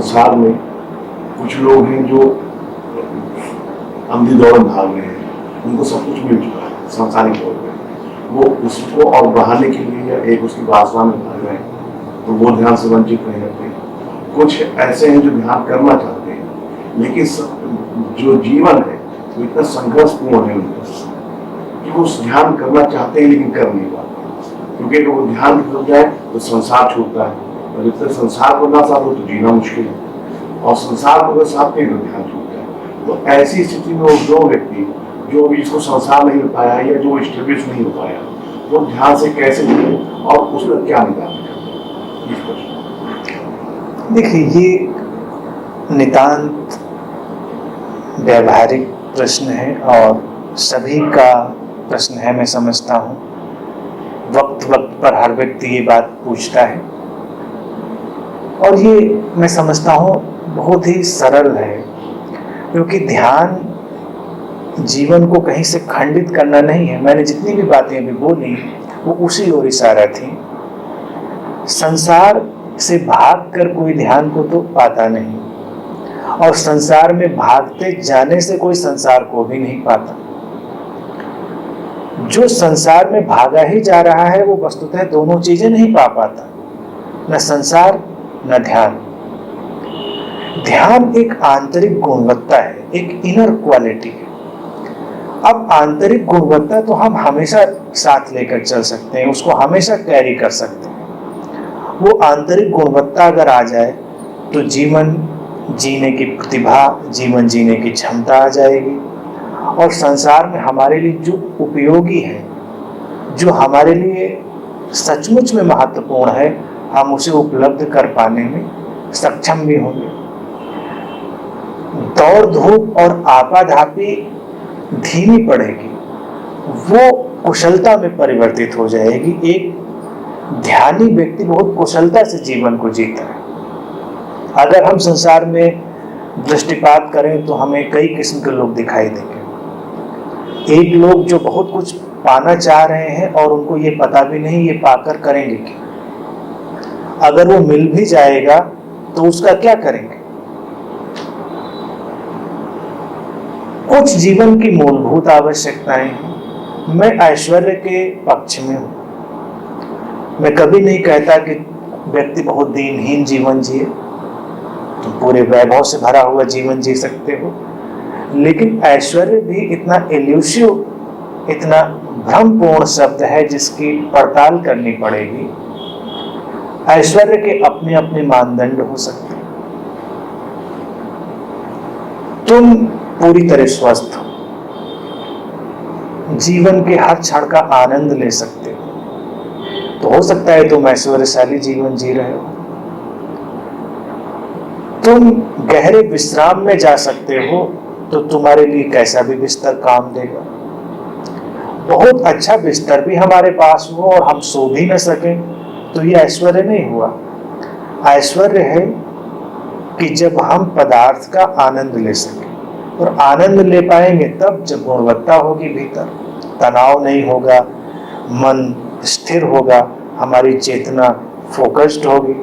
संसार में कुछ लोग हैं जो अंधी दौड़ भाग रहे हैं, उनको सब कुछ मिल चुका है सांसारिक तौर पे, वो उसको और बढ़ाने के लिए या एक उसकी वासना में भाग रहे हैं, तो वो ध्यान से वंचित नहीं रहते। कुछ ऐसे हैं जो ध्यान करना चाहते हैं, लेकिन जो जीवन है वो इतना संघर्षपूर्ण है उनका कि वो ध्यान करना चाहते हैं लेकिन कर नहीं पाते, क्योंकि अगर वो ध्यान कर जाए तो संसार छूटता है, और जब तक संसार को ना साथ हो तो जीना मुश्किल है, और संसार को अगर साथ नहीं तो ध्यान छूटता है। तो ऐसी स्थिति में वो दो व्यक्ति जो अभी इसको संसार नहीं हो पाया या जो स्टेब्लिश नहीं हो पाया, वो ध्यान से कैसे जुड़े और उसका क्या निकाल निकाले। देखिए, ये नितांत व्यावहारिक प्रश्न है और सभी का प्रश्न है, मैं समझता हूँ। वक्त वक्त पर हर व्यक्ति ये बात पूछता है और ये मैं समझता हूँ बहुत ही सरल है, क्योंकि ध्यान जीवन को कहीं से खंडित करना नहीं है। मैंने जितनी भी बातें अभी बोली वो उसी ओर इशारा थी। संसार से भागकर कोई ध्यान को तो पाता नहीं, और संसार में भागते जाने से कोई संसार को भी नहीं पाता। जो संसार में भागा ही जा रहा है वो वस्तुतः दोनों चीजें नहीं पा पाता, न संसार न ध्यान। ध्यान एक आंतरिक गुणवत्ता है, एक इनर क्वालिटी है। अब आंतरिक गुणवत्ता तो हम हमेशा साथ लेकर चल सकते हैं, उसको हमेशा कैरी कर सकते हैं। वो आंतरिक गुणवत्ता अगर आ जाए तो जीवन जीने की प्रतिभा, जीवन जीने की क्षमता आ जाएगी, और संसार में हमारे लिए जो उपयोगी है, जो हमारे लिए सचमुच में महत्वपूर्ण है, हम उसे उपलब्ध कर पाने में सक्षम भी होंगे। दौड़ धूप और आपाधापी धीमी पड़ेगी, वो कुशलता में परिवर्तित हो जाएगी। एक ध्यानी व्यक्ति बहुत कुशलता से जीवन को जीता है। अगर हम संसार में दृष्टिपात करें तो हमें कई किस्म के लोग दिखाई देंगे। एक लोग जो बहुत कुछ पाना चाह रहे हैं और उनको ये पता भी नहीं ये पाकर करेंगे क्या। अगर वो मिल भी जाएगा तो उसका क्या करेंगे। कुछ जीवन की मूलभूत आवश्यकताएं हैं। मैं ऐश्वर्य के पक्ष में हूं। मैं कभी नहीं कहता कि व्यक्ति बहुत दीनहीन जीवन जिए, तो पूरे वैभव से भरा हुआ जीवन जी सकते हो, लेकिन ऐश्वर्य भी इतना इल्यूसिव, इतना भ्रमपूर्ण शब्द है जिसकी पड़ताल करनी पड़ेगी। ऐश्वर्य के अपने अपने मानदंड हो सकते हैं। तुम पूरी तरह स्वस्थ हो, जीवन के हर क्षण का आनंद ले सकते हो, तो हो सकता है तुम ऐश्वर्यशाली जीवन जी रहे हो। तुम गहरे विश्राम में जा सकते हो, तो तुम्हारे लिए कैसा भी बिस्तर काम देगा। बहुत अच्छा बिस्तर भी हमारे पास हो और हम सो भी न सकें, तो ये ऐश्वर्य नहीं हुआ। ऐश्वर्य है कि जब हम पदार्थ का आनंद ले सकें, और आनंद ले पाएंगे तब जब गुणवत्ता होगी भीतर, तनाव नहीं होगा, मन स्थिर होगा, हमारी चेतना फोकस्ड होगी।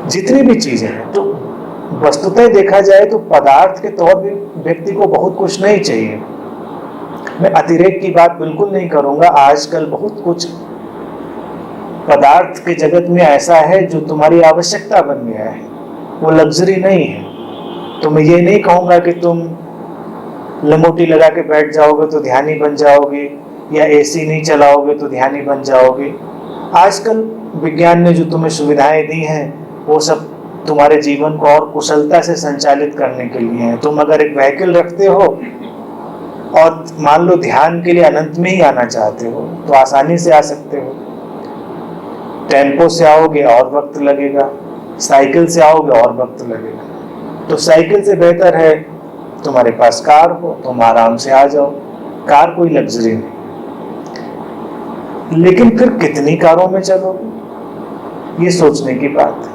जितनी भी चीजें हैं, तो वस्तुतः देखा जाए तो पदार्थ के तौर पे व्यक्ति को बहुत कुछ नहीं चाहिए। मैं अतिरेक की बात बिल्कुल नहीं करूंगा। आजकल बहुत कुछ पदार्थ के जगत में ऐसा है जो तुम्हारी आवश्यकता बन गया है, वो लग्जरी नहीं है। तो मैं ये नहीं कहूंगा कि तुम लंगोटी लगा के बैठ जाओगे तो ध्यानी बन जाओगे, या एसी नहीं चलाओगे तो ध्यानी बन जाओगे। आजकल विज्ञान ने जो तुम्हें सुविधाएं दी हैं वो सब तुम्हारे जीवन को और कुशलता से संचालित करने के लिए है। तुम अगर एक व्हीकल रखते हो और मान लो ध्यान के लिए अनंत में ही आना चाहते हो तो आसानी से आ सकते हो। टेम्पो से आओगे और वक्त लगेगा, साइकिल से आओगे और वक्त लगेगा। तो साइकिल से बेहतर है तुम्हारे पास कार हो, तुम आराम से आ जाओ। कार कोई लग्जरी नहीं, लेकिन फिर कितनी कारों में चलोगे, ये सोचने की बात है।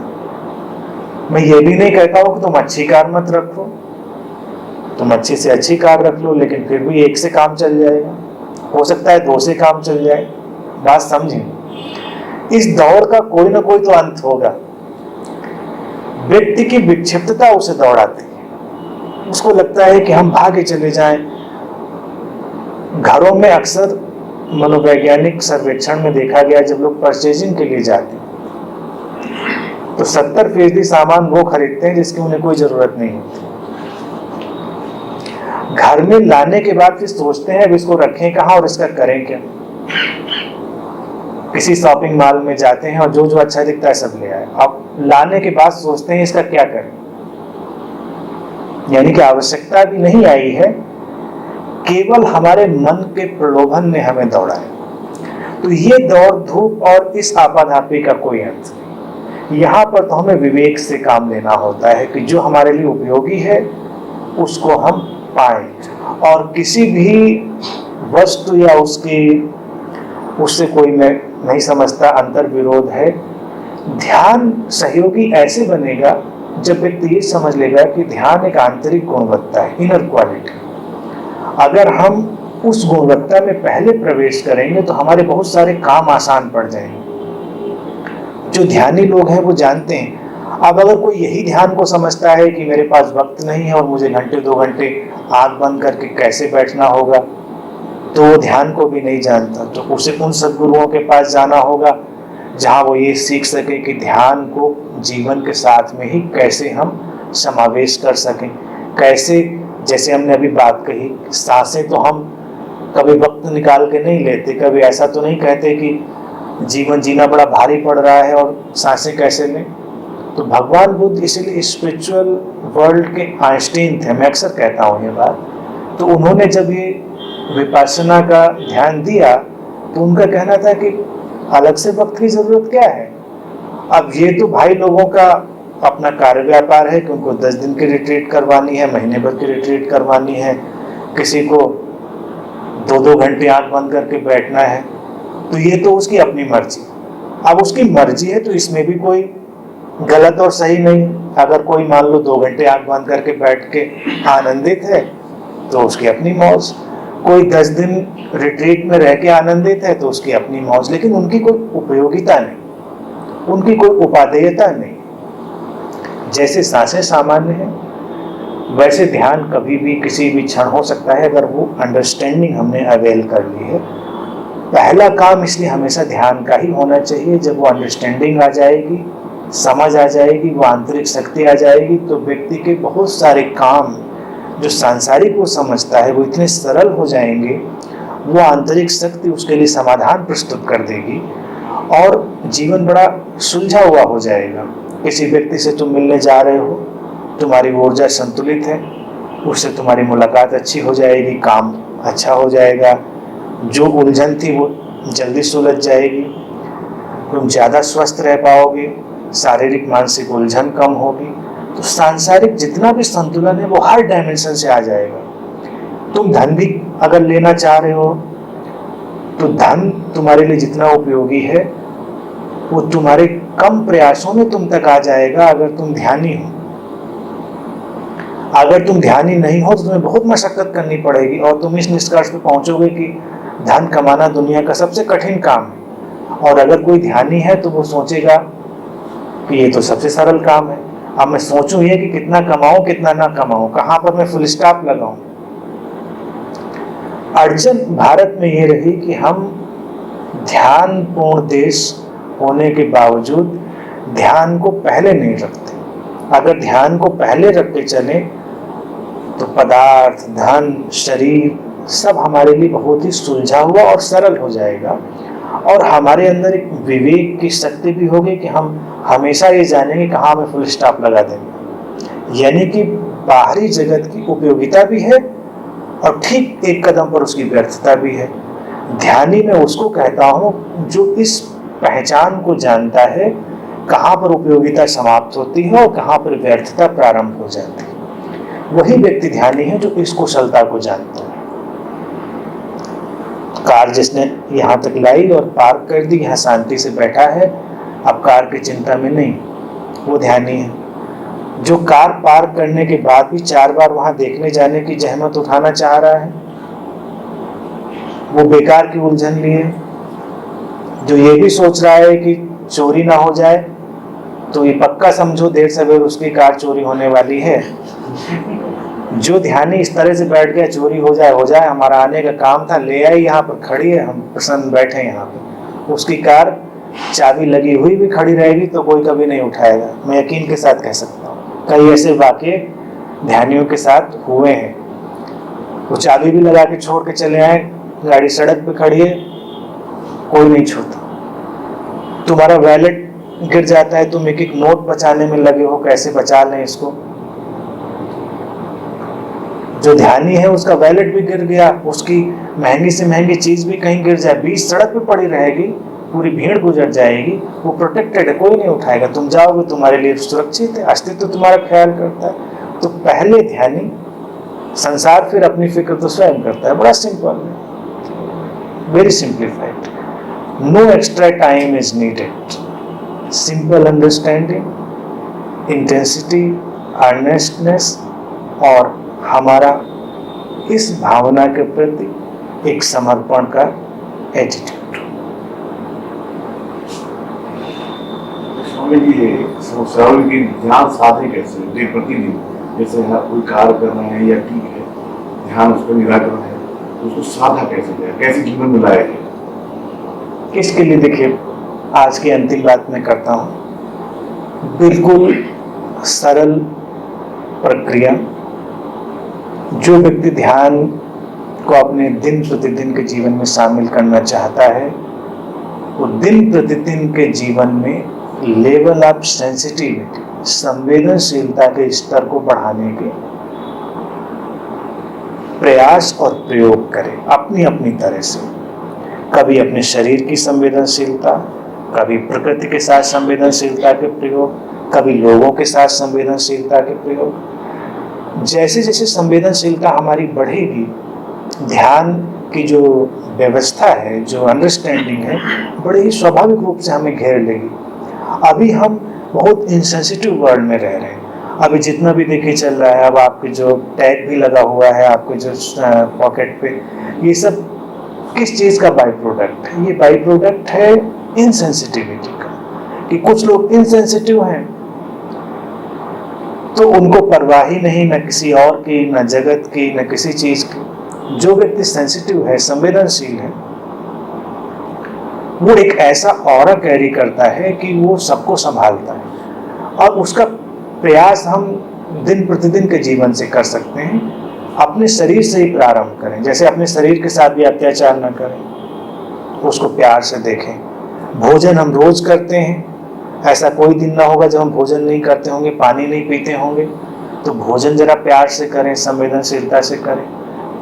मैं ये भी नहीं कहता हूं कि तुम अच्छी कार मत रखो, तुम अच्छी से अच्छी कार रख लो, लेकिन फिर भी एक से काम चल जाएगा, हो सकता है दो से काम चल जाए। बात समझें, इस दौर का कोई ना कोई तो अंत होगा। व्यक्ति की विक्षिप्तता उसे दौड़ाती है। उसको लगता है कि हम भागे चले जाएं। घरों में अक्सर मनोवैज्ञानिक सर्वेक्षण में देखा गया, जब लोग परचेजिंग के लिए जाते हैं तो 70% सामान वो खरीदते हैं जिसकी उन्हें कोई जरूरत नहीं होती। घर में लाने के बाद फिर सोचते हैं अब इसको रखें कहाँ और इसका करें क्या। किसी शॉपिंग मॉल में जाते हैं और जो जो अच्छा दिखता है सब ले आए। अब लाने के बाद सोचते हैं इसका क्या करें, यानी कि आवश्यकता भी नहीं आई है, केवल हमारे मन के प्रलोभन ने हमें दौड़ाया। तो ये दौड़ धूप और इस आपाधापी का कोई अंत नहीं। यहाँ पर तो हमें विवेक से काम लेना होता है कि जो हमारे लिए उपयोगी है उसको हम पाएं, और किसी भी वस्तु या उससे कोई मैं नहीं समझता अंतर विरोध है। ध्यान सहयोगी ऐसे बनेगा जब व्यक्ति ये समझ लेगा कि ध्यान एक आंतरिक गुणवत्ता है, इनर क्वालिटी। अगर हम उस गुणवत्ता में पहले प्रवेश करेंगे तो हमारे बहुत सारे काम आसान पड़ जाएंगे। जो ध्यानी लोग हैं वो जानते हैं। अब अगर कोई यही ध्यान को समझता है कि मेरे पास वक्त नहीं है और मुझे घंटे 2 घंटे आंख बंद करके कैसे बैठना होगा, तो वो ध्यान को भी नहीं जानता। तो उसे उन सद्गुरुओं के पास जाना होगा जहाँ वो ये सीख सके कि ध्यान को जीवन के साथ में ही कैसे हम समावेश कर सकें। कैसे, जैसे हमने अभी बात कही, सांसें तो हम कभी वक्त निकाल के नहीं लेते, कभी ऐसा तो नहीं कहते कि जीवन जीना बड़ा भारी पड़ रहा है और सांसें कैसे लें। तो भगवान बुद्ध इसलिए स्पिरिचुअल वर्ल्ड के आइंस्टीन थे, मैं अक्सर कहता हूँ ये बात। तो उन्होंने जब ये विपश्यना का ध्यान दिया तो उनका कहना था कि अलग से वक्त की जरूरत क्या है। अब ये तो भाई लोगों का अपना कार्य व्यापार है कि उनको 10 दिन की रिट्रीट करवानी है, महीने भर की रिट्रीट करवानी है, किसी को 2-2 घंटे आंख बंद करके बैठना है। तो ये तो उसकी अपनी मर्जी। अब उसकी मर्जी है तो इसमें भी कोई गलत और सही नहीं। अगर कोई मान लो 2 घंटे आंख बंद करके बैठ के आनंदित है तो उसकी अपनी मौज। कोई 10 दिन रिट्रीट में रह के आनंदित है तो उसकी अपनी मौज। लेकिन उनकी कोई उपयोगिता नहीं, उनकी कोई उपादेयता नहीं। जैसे सांसें सामान्य है वैसे ध्यान कभी भी किसी भी क्षण हो सकता है अगर वो अंडरस्टैंडिंग हमने अवेल कर ली है। पहला काम इसलिए हमेशा ध्यान का ही होना चाहिए। जब वो अंडरस्टैंडिंग आ जाएगी, समझ आ जाएगी, वो आंतरिक शक्ति आ जाएगी, तो व्यक्ति के बहुत सारे काम जो सांसारिक वो समझता है वो इतने सरल हो जाएंगे। वो आंतरिक शक्ति उसके लिए समाधान प्रस्तुत कर देगी और जीवन बड़ा सुलझा हुआ हो जाएगा। किसी व्यक्ति से तुम मिलने जा रहे हो, तुम्हारी ऊर्जा संतुलित है, उससे तुम्हारी मुलाकात अच्छी हो जाएगी, काम अच्छा हो जाएगा, जो उलझन थी वो जल्दी सुलझ जाएगी, तुम ज़्यादा स्वस्थ रह पाओगे, शारीरिक मानसिक उलझन कम होगी। तो सांसारिक जितना भी संतुलन है वो हर डायमेंशन से आ जाएगा। तुम धन भी अगर लेना चाह रहे हो तो धन तुम्हारे लिए जितना उपयोगी है वो तुम्हारे कम प्रयासों में तुम तक आ जाएगा अगर तुम ध्यानी हो। अगर तुम ध्यानी नहीं हो तो तुम्हें बहुत मशक्कत करनी पड़ेगी और तुम इस निष्कर्ष पे पहुंचोगे कि धन कमाना दुनिया का सबसे कठिन काम है। और अगर कोई ध्यानी है तो वो सोचेगा कि ये तो सबसे सरल काम है। अब मैं सोचूं ये कि कितना कमाऊं कितना ना कमाऊं, कहां पर मैं फुल स्टॉप लगाऊं। अड़चन भारत में ये रही कि हम ध्यान पूर्ण देश होने के बावजूद ध्यान को पहले नहीं रखते। अगर ध्यान को पहले रख के चले तो पदार्थ, धन, शरीर सब हमारे लिए बहुत ही सुलझा हुआ और सरल हो जाएगा। और हमारे अंदर एक विवेक की शक्ति भी होगी कि हम हमेशा ये जानेंगे कहाँ हमें फुल स्टॉप लगा देंगे। यानी कि बाहरी जगत की उपयोगिता भी है और ठीक एक कदम पर उसकी व्यर्थता भी है। ध्यानी मैं उसको कहता हूँ जो इस पहचान को जानता है कहाँ पर उपयोगिता समाप्त होती है और कहाँ पर व्यर्थता प्रारंभ हो जाती है। वही व्यक्ति ध्यानी है जो इस कुशलता को जानता है। कार जिसने यहाँ तक लाई और पार्क कर दी, यहाँ शांति से बैठा है, अब कार की चिंता में नहीं, वो ध्यानी है। जो कार पार्क करने के बाद भी 4 बार वहां देखने जाने की जहमत उठाना चाह रहा है, वो बेकार की उलझन लिए। जो ये भी सोच रहा है कि चोरी ना हो जाए, तो ये पक्का समझो देर सवेर उसकी कार चोरी होने वाली है। जो ध्यानी इस तरह से बैठ गया चोरी हो जाए, हमारा आने का काम था, ले आई, यहाँ पर खड़ी है, हम प्रसन्न बैठे यहाँ पे, उसकी कार चाबी लगी हुई भी खड़ी रहेगी तो कोई कभी नहीं उठाएगा। मैं यकीन के साथ कह सकता हूँ कई ऐसे वाकये ध्यानियों के साथ हुए हैं। वो चाबी भी लगा के छोड़ के चले आए, गाड़ी सड़क पे खड़ी है, कोई नहीं छूता। तुम्हारा वैलेट गिर जाता है, तुम एक एक नोट बचाने में लगे हो, कैसे बचा लें इसको। जो ध्यानी है उसका वैलेट भी गिर गया, उसकी महंगी से महंगी चीज भी कहीं गिर जाए, बीच सड़क पे पड़ी रहेगी, पूरी भीड़ गुजर जाएगी, वो प्रोटेक्टेड है, कोई नहीं उठाएगा। तुम जाओगे, तुम्हारे लिए सुरक्षित है, अस्तित्व तुम्हारा ख्याल करता है। तो पहले ध्यानी संसार, फिर अपनी फिक्र तो स्वयं करता है। बड़ा सिंपल है, very simplified. No extra time is needed, simple understanding, intensity, earnestness और हमारा इस भावना के प्रति एक समर्पण का एटीट्यूड। स्वामी जी, ये समस्या की ध्यान साधे कैसे दिन प्रतिदिन, जैसे कोई कार्य कर रहे हैं या ठीक है ध्यान उस पर निराकरण है, तो उसको साधा कैसे जाए, कैसे जीवन में लाया जाए? इसके लिए देखिए, आज की अंतिम बात मैं करता हूँ, बिल्कुल सरल प्रक्रिया। जो व्यक्ति ध्यान को अपने दिन प्रतिदिन के जीवन में शामिल करना चाहता है, वो दिन प्रतिदिन के जीवन में लेवल ऑफ सेंसिटिविटी, संवेदनशीलता के स्तर को बढ़ाने के प्रयास और प्रयोग करे अपनी अपनी तरह से। कभी अपने शरीर की संवेदनशीलता, कभी प्रकृति के साथ संवेदनशीलता के प्रयोग, कभी लोगों के साथ संवेदनशीलता के प्रयोग। जैसे जैसे संवेदनशीलता हमारी बढ़ेगी, ध्यान की जो व्यवस्था है, जो अंडरस्टैंडिंग है, बड़े ही स्वाभाविक रूप से हमें घेर लेगी। अभी हम बहुत इनसेंसिटिव वर्ल्ड में रह रहे हैं। अभी जितना भी देखिए चल रहा है, अब आपके जो टैग भी लगा हुआ है आपके जो पॉकेट पे, ये सब किस चीज़ का बाई प्रोडक्ट है? ये बाई प्रोडक्ट है इनसेंसिटिविटी का, कि कुछ लोग इनसेंसिटिव हैं तो उनको परवाह ही नहीं, न किसी और की, न जगत की, न किसी चीज की। जो व्यक्ति सेंसिटिव है, संवेदनशील है, वो एक ऐसा ऑरा कैरी करता है कि वो सबको संभालता है। और उसका प्रयास हम दिन प्रतिदिन के जीवन से कर सकते हैं। अपने शरीर से ही प्रारंभ करें। जैसे अपने शरीर के साथ भी अत्याचार न करें, उसको प्यार से देखें। भोजन हम रोज करते हैं, ऐसा कोई दिन ना होगा जब हम भोजन नहीं करते होंगे, पानी नहीं पीते होंगे। तो भोजन जरा प्यार से करें, संवेदनशीलता से करें।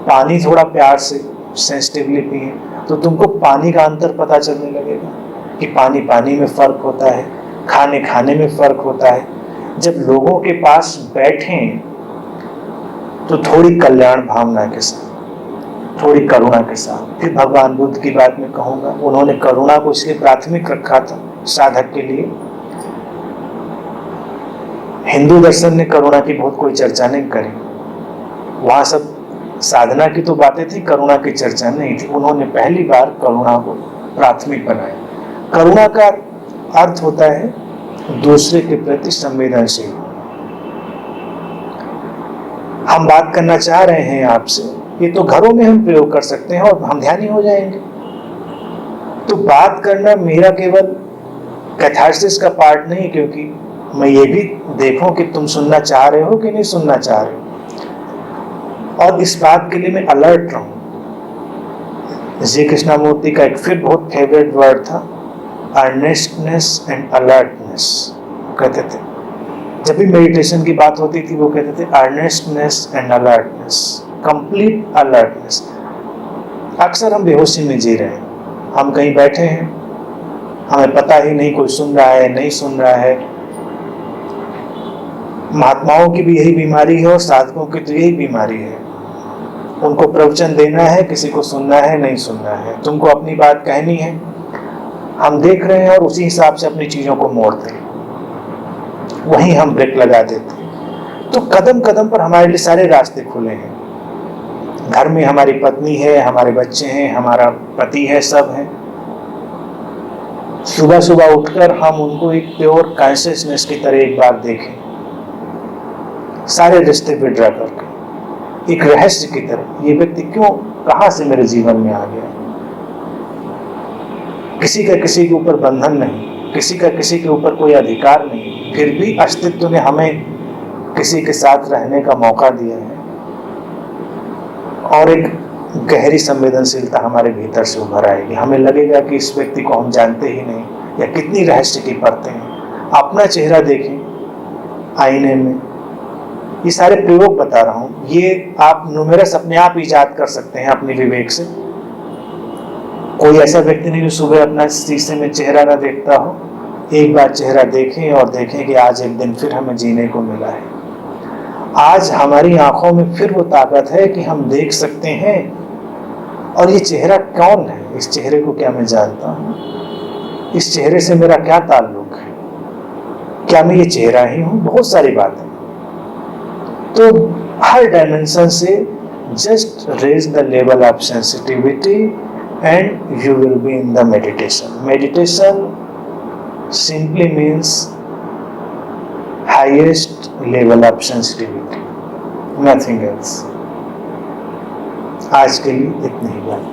पानी थोड़ा प्यार से सेंसिटिवली पिए, तो तुमको पानी का अंतर पता चलने लगेगा कि पानी पानी में फर्क होता है, खाने खाने में फर्क होता है। जब लोगों के पास बैठें तो थोड़ी कल्याण भावना के साथ, थोड़ी करुणा के साथ। फिर भगवान बुद्ध की बात में कहूँगा, उन्होंने करुणा को इसलिए प्राथमिक रखा था साधक के लिए। हिंदू दर्शन ने करुणा की बहुत कोई चर्चा नहीं करी, वहां सब साधना की तो बातें थी, करुणा की चर्चा नहीं थी। उन्होंने पहली बार करुणा को प्राथमिक बनाया। करुणा का अर्थ होता है दूसरे के प्रति संवेदनशील। हम बात करना चाह रहे हैं आपसे, ये तो घरों में हम प्रयोग कर सकते हैं और हम ध्यानी हो जाएंगे। तो बात करना मेरा केवल कैथार्सिस का पार्ट नहीं, क्योंकि मैं ये भी देखूं कि तुम सुनना चाह रहे हो कि नहीं सुनना चाह रहे हो, और इस बात के लिए मैं अलर्ट रहूं। श्री कृष्णमूर्ति का एक फिर बहुत फेवरेट वर्ड था, अर्नेस्टनेस एंड अलर्टनेस। कहते थे जब भी मेडिटेशन की बात होती थी, वो कहते थे अर्नेस्टनेस एंड अलर्टनेस, कंप्लीट अलर्टनेस। अक्सर हम बेहोशी में जी रहे हैं, हम कहीं बैठे हैं, हमें पता ही नहीं कोई सुन रहा है नहीं सुन रहा है। महात्माओं की भी यही बीमारी है और साधकों की तो यही बीमारी है। उनको प्रवचन देना है, किसी को सुनना है नहीं सुनना है, तुमको अपनी बात कहनी है, हम देख रहे हैं और उसी हिसाब से अपनी चीजों को मोड़ते हैं, वहीं हम ब्रेक लगा देते हैं। तो कदम कदम पर हमारे लिए सारे रास्ते खुले हैं। घर में हमारी पत्नी है, हमारे बच्चे हैं, हमारा पति है, सब है। सुबह सुबह उठकर हम उनको एक प्योर कॉन्शियसनेस की तरह एक बार देखें, सारे रिश्ते विड्रा करके एक रहस्य की तरह, ये व्यक्ति क्यों, कहां से मेरे जीवन में आ गया। किसी का किसी के ऊपर बंधन नहीं, किसी का किसी के ऊपर कोई अधिकार नहीं, फिर भी अस्तित्व ने हमें किसी के साथ रहने का मौका दिया है और एक गहरी संवेदनशीलता हमारे भीतर से उभर आएगी। हमें लगेगा कि इस व्यक्ति को हम जानते ही नहीं, या कितनी रहस्य की परतें हैं। अपना चेहरा देखें आईने में, ये सारे प्रयोग बता रहा हूं, ये आप न्यूमेरस अपने आप इजाद कर सकते हैं अपने विवेक से। कोई ऐसा व्यक्ति नहीं जो सुबह अपना शीशे में चेहरा ना देखता हो। एक बार चेहरा देखें और देखें कि आज एक दिन फिर हमें जीने को मिला है। आज हमारी आंखों में फिर वो ताकत है कि हम देख सकते हैं। और ये चेहरा कौन है? इस चेहरे को क्या मैं जानता हूं? इस चेहरे से मेरा क्या ताल्लुक है? क्या मैं ये चेहरा ही हूं? बहुत सारी बातें। तो हर डायमेंशन से just raise the level of sensitivity and you will be in the meditation. Meditation simply means highest level of sensitivity, nothing else. आज के लिए इतनी ही बात।